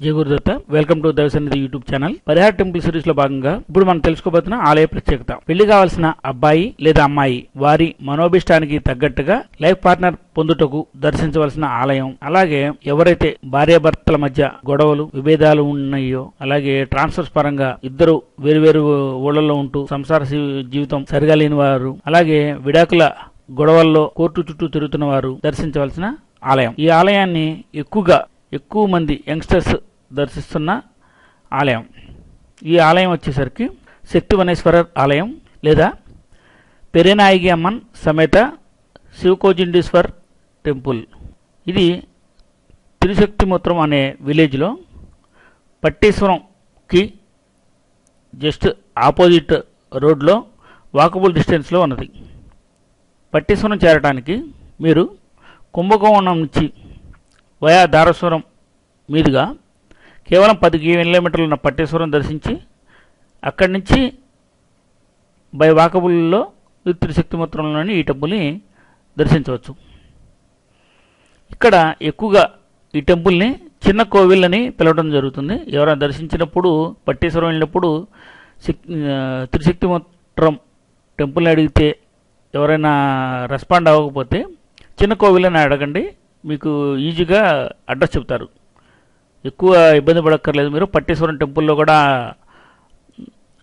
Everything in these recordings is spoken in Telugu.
జై Gurudatta. Welcome to Daivasannidhi YouTube channel. పరిహార టెంపుల్ సిరీస్ లో భాగంగా ఇప్పుడు మనం తెలుసుకోబోతున్న ఆలయ ప్రత్యేకత. పెళ్లి కావాల్సిన అబ్బాయి లేదా అమ్మాయి వారి మనోభిష్టానికి తగ్గట్టుగా లైఫ్ పార్ట్నర్ పొందుటకు దర్శించవలసిన ఆలయం. అలాగే ఎవరైతే భార్యాభర్తల మధ్య గొడవలు విభేదాలు ఉన్నాయో, అలాగే ట్రాన్స్ఫర్స్ పరంగా ఇద్దరు వేరువేరు ఊళ్ళలో ఉంటూ సంసార జీవితం సరిగా లేని వారు, అలాగే విడాకుల గొడవల్లో కోర్టు చుట్టూ తిరుగుతున్న వారు దర్శించవలసిన ఆలయం. ఈ ఆలయాన్ని ఎక్కువ మంది యంగ్స్టర్స్ దర్శిస్తున్న ఆలయం. ఈ ఆలయం వచ్చేసరికి శక్తివనేశ్వరర్ ఆలయం లేదా పెరేనాయిగి అమ్మన్ సమేత శివకోజిండీశ్వర్ టెంపుల్. ఇది తిరుశక్తిమూత్రం అనే విలేజ్లో పట్టేశ్వరంకి జస్ట్ ఆపోజిట్ రోడ్లో వాకబుల్ డిస్టెన్స్లో ఉన్నది. పట్టేశ్వరం చేరడానికి మీరు కుంభకోణం నుంచి వయా దారస్వరం మీదుగా కేవలం 10 కిలోమీటర్లు ఉన్న పట్టేశ్వరం దర్శించి అక్కడి నుంచి బై వాకబుల్లో తిరుశక్తిమూత్రంలోని ఈ టెంపుల్ని దర్శించవచ్చు. ఇక్కడ ఎక్కువగా ఈ టెంపుల్ని చిన్న కోవిల్ అని పిలవడం జరుగుతుంది. ఎవరైనా దర్శించినప్పుడు పట్టేశ్వరం వెళ్ళినప్పుడు తిరుశక్తిమూత్రం టెంపుల్ని అడిగితే ఎవరైనా రెస్పాండ్ అవ్వకపోతే చిన్న కోవిల్ అని అడగండి, మీకు ఈజీగా అడ్రస్ చెప్తారు. ఎక్కువ ఇబ్బంది పడక్కర్లేదు. మీరు పట్టేశ్వరం టెంపుల్లో కూడా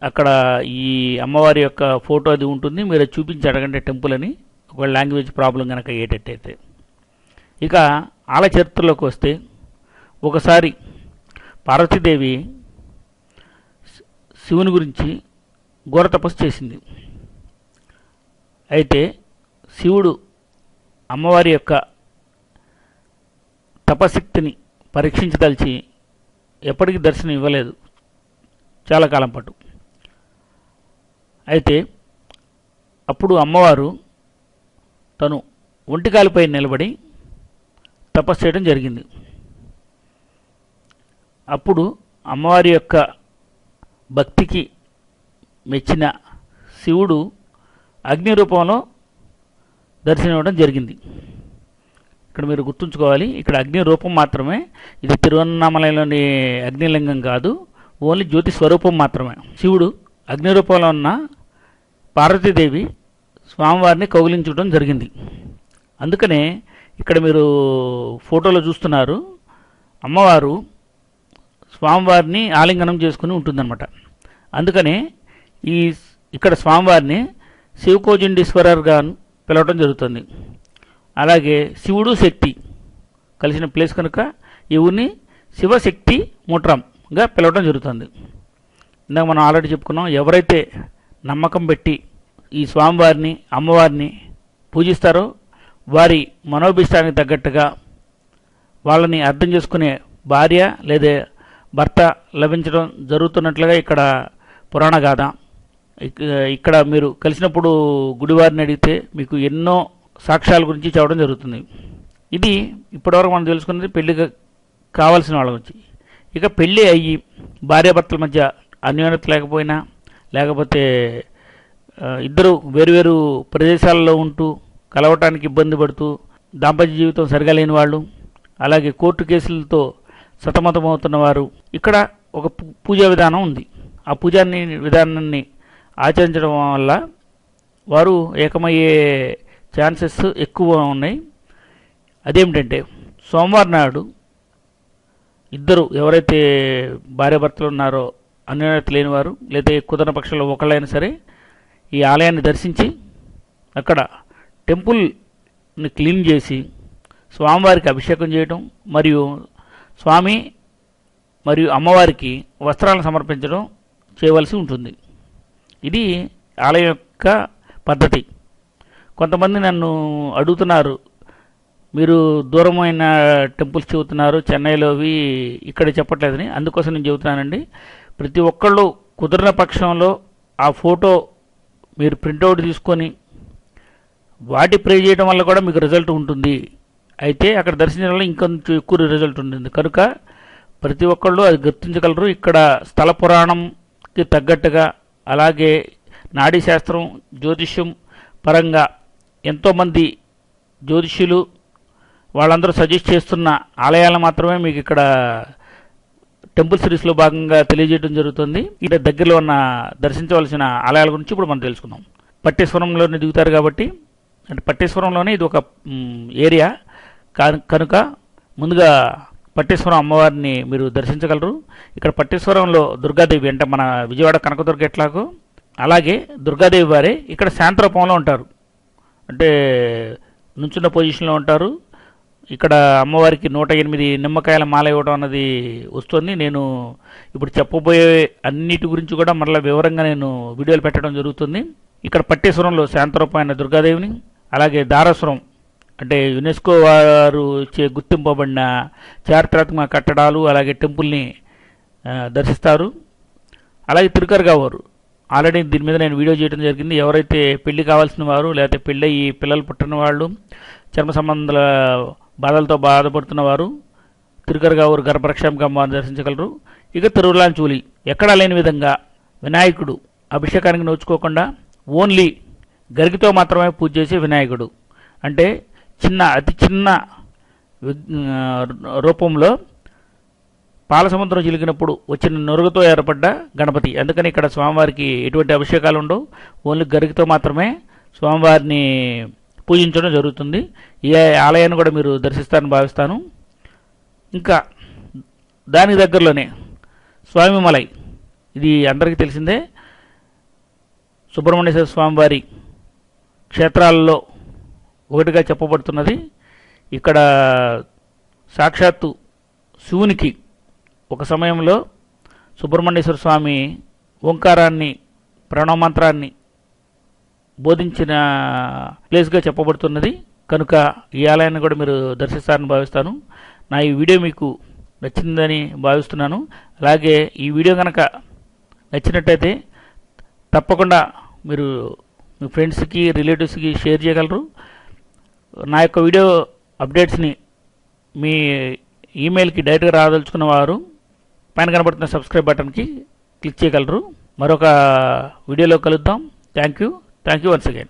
అక్కడ ఈ అమ్మవారి యొక్క ఫోటో అది ఉంటుంది, మీరు చూపించి అడగండి టెంపుల్ అని, ఒకవేళ లాంగ్వేజ్ ప్రాబ్లం కనుక అయ్యేటట్టయితే. ఇక ఆలయ చరిత్రలోకి వస్తే, ఒకసారి పార్వతీదేవి శివుని గురించి ఘోర తపస్సు చేసింది. అయితే శివుడు అమ్మవారి యొక్క తపశక్తిని పరీక్షించదలిచి ఎప్పటికీ దర్శనం ఇవ్వలేదు చాలా కాలం పాటు. అయితే అప్పుడు అమ్మవారు తను ఒంటికాలిపై నిలబడి తపస్సు చేయడం జరిగింది. అప్పుడు అమ్మవారి యొక్క భక్తికి మెచ్చిన శివుడు అగ్ని రూపంలో దర్శనం ఇవ్వడం జరిగింది. ఇక్కడ మీరు గుర్తుంచుకోవాలి, ఇక్కడ అగ్ని రూపం మాత్రమే. ఇది తిరువన్నామలైలోని అగ్నిలింగం కాదు, ఓన్లీ జ్యోతి స్వరూపం మాత్రమే. శివుడు అగ్ని రూపంలో ఉన్న పార్వతీదేవి స్వామివారిని కౌగిలించడం జరిగింది. అందుకనే ఇక్కడ మీరు ఫోటోలో చూస్తున్నారు, అమ్మవారు స్వామివారిని ఆలింగనం చేసుకుని ఉంటుందన్నమాట. అందుకనే ఇక్కడ స్వామివారిని శివకోజిండీశ్వరర్గా పిలవటం జరుగుతుంది. అలాగే శివుడు శక్తి కలిసిన ప్లేస్ కనుక ఈ ఊరిని శివశక్తి మూట్రంగా పిలవడం జరుగుతుంది. ఇందాక మనం ఆల్రెడీ చెప్పుకున్నాం, ఎవరైతే నమ్మకం పెట్టి ఈ స్వామివారిని అమ్మవారిని పూజిస్తారో వారి మనోభిష్టానికి తగ్గట్టుగా వాళ్ళని అర్థం చేసుకునే భార్య లేదా భర్త లభించడం జరుగుతున్నట్లుగా ఇక్కడ పురాణ గాథ. ఇక్కడ మీరు కలిసినప్పుడు గుడివారిని అడిగితే మీకు ఎన్నో సాక్ష్యాల గురించి చెప్పడం జరుగుతుంది. ఇది ఇప్పటివరకు మనం తెలుసుకున్నది పెళ్లి కావాల్సిన వాళ్ళ గురించి. ఇక పెళ్ళి అయ్యి భార్యాభర్తల మధ్య అన్యోన్యత లేకపోయినా, లేకపోతే ఇద్దరు వేరువేరు ప్రదేశాలలో ఉంటూ కలవటానికి ఇబ్బంది పడుతూ దాంపత్య జీవితం సరిగా లేని వాళ్ళు, అలాగే కోర్టు కేసులతో సతమతమవుతున్న వారు, ఇక్కడ ఒక పూజా విధానం ఉంది. ఆ పూజా విధానాన్ని ఆచరించడం వల్ల వారు ఏకమయ్యే ఛాన్సెస్ ఎక్కువ ఉన్నాయి. అదేమిటంటే, సోమవారం నాడు ఇద్దరు ఎవరైతే భార్యాభర్తలు ఉన్నారో అన్యోన్యత లేనివారు, లేదా కుదరని పక్షంలో ఒకళ్ళైనా సరే ఈ ఆలయాన్ని దర్శించి అక్కడ టెంపుల్ని క్లీన్ చేసి స్వామివారికి అభిషేకం చేయడం, మరియు స్వామి మరియు అమ్మవారికి వస్త్రాలను సమర్పించడం చేయవలసి ఉంటుంది. ఇది ఆలయం యొక్క పద్ధతి. కొంతమంది నన్ను అడుగుతున్నారు, మీరు దూరమైన టెంపుల్స్ చెబుతున్నారు, చెన్నైలోవి ఇక్కడ చెప్పట్లేదని. అందుకోసం నేను చెబుతున్నానండి, ప్రతి ఒక్కళ్ళు కుదిరిన పక్షంలో ఆ ఫోటో మీరు ప్రింట్అవుట్ తీసుకొని వాటి ప్రే చేయడం వల్ల కూడా మీకు రిజల్ట్ ఉంటుంది. అయితే అక్కడ దర్శించడం వల్ల ఇంకొంచెం ఎక్కువ రిజల్ట్ ఉంటుంది కనుక ప్రతి ఒక్కళ్ళు అది గుర్తించగలరు. ఇక్కడ స్థల పురాణంకి తగ్గట్టుగా, అలాగే నాడీ శాస్త్రం జ్యోతిష్యం పరంగా ఎంతోమంది జ్యోతిష్యులు వాళ్ళందరూ సజెస్ట్ చేస్తున్న ఆలయాలు మాత్రమే మీకు ఇక్కడ టెంపుల్ సిరీస్లో భాగంగా తెలియజేయడం జరుగుతుంది. ఇక్కడ దగ్గరలో ఉన్న దర్శించవలసిన ఆలయాల గురించి ఇప్పుడు మనం తెలుసుకుందాం. పట్టేశ్వరంలోనే దిగుతారు కాబట్టి, అంటే పట్టేశ్వరంలోనే ఇది ఒక ఏరియా కనుక ముందుగా పట్టేశ్వరం అమ్మవారిని మీరు దర్శించగలరు. ఇక్కడ పట్టేశ్వరంలో దుర్గాదేవి, అంటే మన విజయవాడ కనకదుర్గ ఎట్లాగో అలాగే దుర్గాదేవి వారే ఇక్కడ శాంతరూపంలో ఉంటారు, అంటే నుంచున్న పొజిషన్లో ఉంటారు. ఇక్కడ అమ్మవారికి 108 నిమ్మకాయల మాల ఇవ్వడం అన్నది వస్తుంది. నేను ఇప్పుడు చెప్పబోయే అన్నిటి గురించి కూడా మరలా వివరంగా నేను వీడియోలు పెట్టడం జరుగుతుంది. ఇక్కడ పట్టేశ్వరంలో శాంతరూపమైన దుర్గాదేవిని, అలాగే దారాసురం అంటే యునెస్కో వారు ఇచ్చే గుర్తింపబడిన చారిత్రాత్మక కట్టడాలు అలాగే టెంపుల్ని దర్శిస్తారు. అలాగే తిరుకరగావారు, ఆల్రెడీ దీని మీద నేను వీడియో చేయడం జరిగింది. ఎవరైతే పెళ్లి కావాల్సిన వారు లేకపోతే పెళ్ళయి పిల్లలు పుట్టిన వాళ్ళు, చర్మ సంబంధాల బాధలతో బాధపడుతున్న వారు తిరుకరగావారు గర్భరక్షంగా అమ్మవారిని దర్శించగలరు. ఇక తిరువలాంచూలి ఎక్కడా లేని విధంగా వినాయకుడు అభిషేకానికి నోచుకోకుండా ఓన్లీ గరికతో మాత్రమే పూజ చేసే వినాయకుడు, అంటే అతి చిన్న రూపంలో పాలసముద్రం చిలికినప్పుడు వచ్చిన నురుగుతో ఏర్పడ్డ గణపతి. అందుకని ఇక్కడ స్వామివారికి ఎటువంటి అభిషేకాలు ఉండవు, ఓన్లీ గరికతో మాత్రమే స్వామివారిని పూజించడం జరుగుతుంది. ఈ ఆలయాన్ని కూడా మీరు దర్శిస్తారని భావిస్తాను. ఇంకా దానికి దగ్గరలోనే స్వామిమలై, ఇది అందరికీ తెలిసిందే, సుబ్రహ్మణ్యేశ్వర స్వామివారి క్షేత్రాలలో ఒకటిగా చెప్పబడుతున్నది. ఇక్కడ సాక్షాత్తు శివునికి ఒక సమయంలో సుబ్రహ్మణ్యేశ్వర స్వామి ఓంకారాన్ని ప్రణవమంత్రాన్ని బోధించిన ప్లేస్గా చెప్పబడుతున్నది. కనుక ఈ ఆలయాన్ని కూడా మీరు దర్శిస్తారని భావిస్తాను. నా ఈ వీడియో మీకు నచ్చిందని భావిస్తున్నాను. అలాగే ఈ వీడియో కనుక నచ్చినట్టయితే తప్పకుండా మీరు మీ ఫ్రెండ్స్కి రిలేటివ్స్కి షేర్ చేయగలరు. నా యొక్క వీడియో అప్డేట్స్ని మీ ఈమెయిల్కి డైరెక్ట్గా రాదలుచుకున్న వారు పైన కనబడుతున్న సబ్స్క్రైబ్ బటన్కి క్లిక్ చేయగలరు. మరొక వీడియోలో కలుద్దాం. Thank you once again.